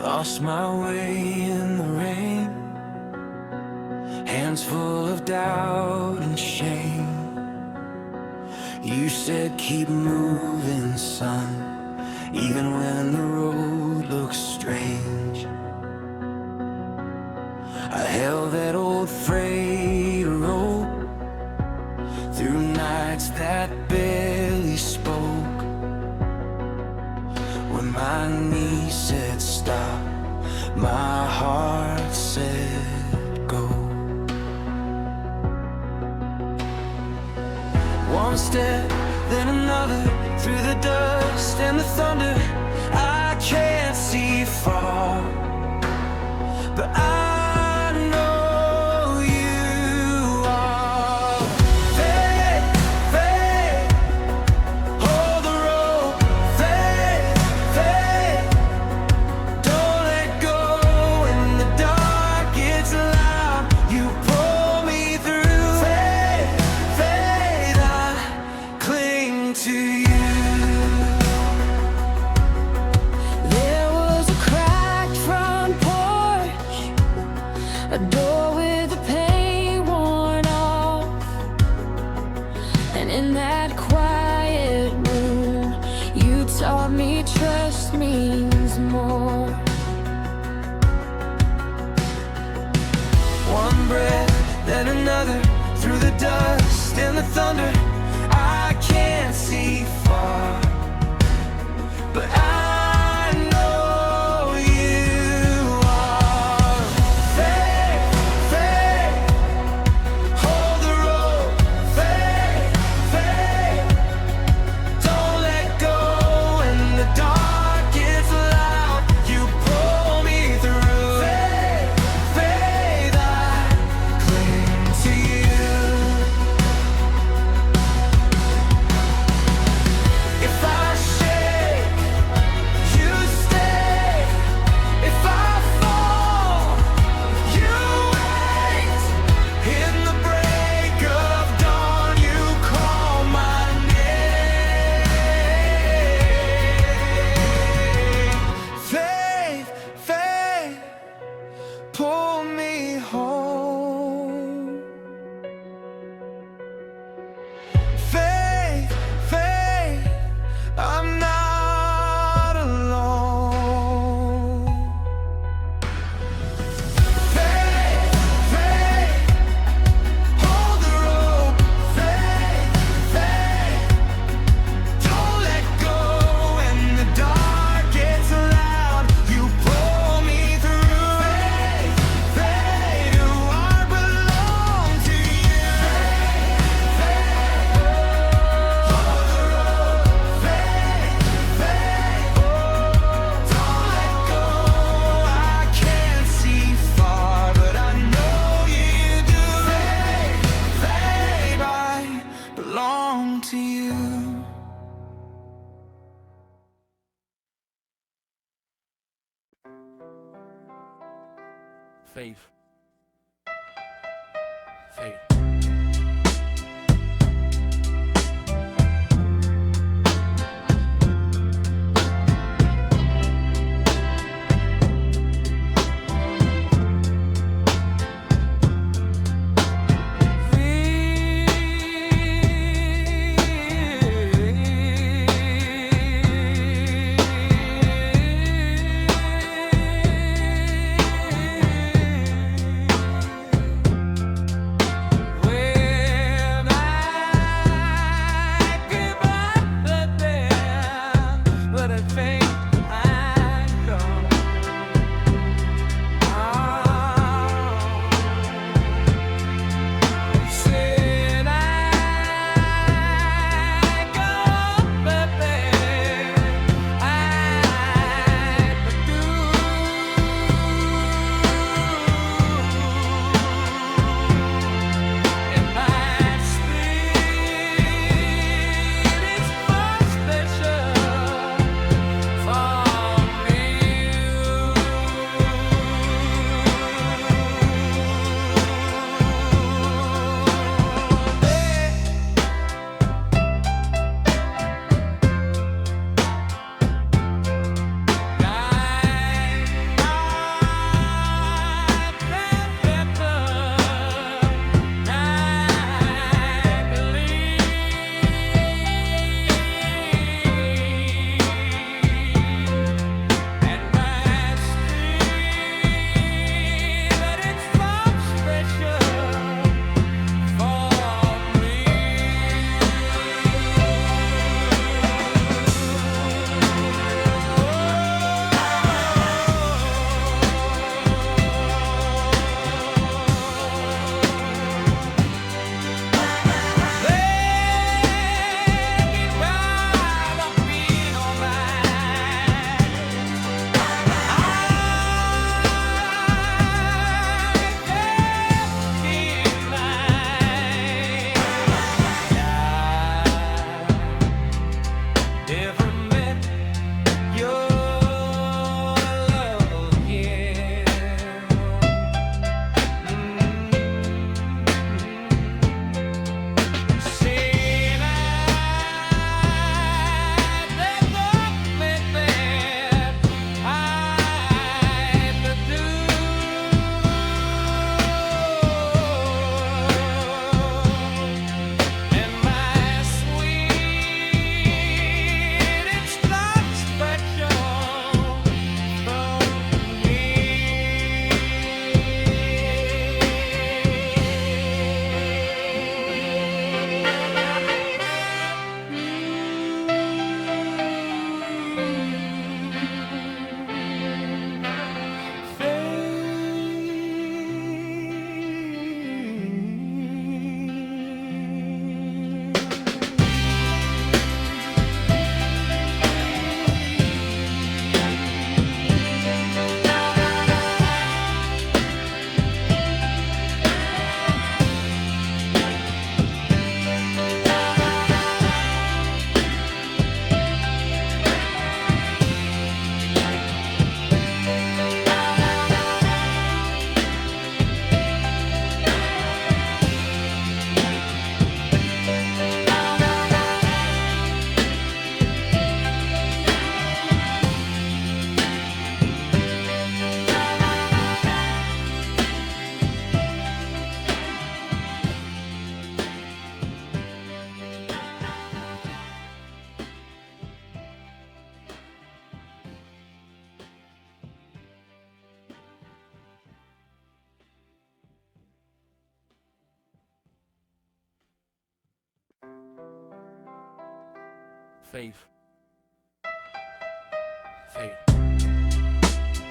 Lost my way in the rain, hands full of doubt and shame. You said keep moving, son, even when the road looks strange. I held that old freighter rope through nights that barely spoke. When my knees said stop, my heart said go. One step, then another, through the dust and the thunder. I can't see far, but I a door with the paint worn off, and in that quiet room you taught me trust means more. One breath, then another, through the dust and the thunder. I can't see far, but pull me home. Faith, faith, I'm not alone. Faith, faith, hold the rope. Faith, faith, don't let go when the dark gets loud. You pull me through. To you. Faith. Faith. Faith. Faith.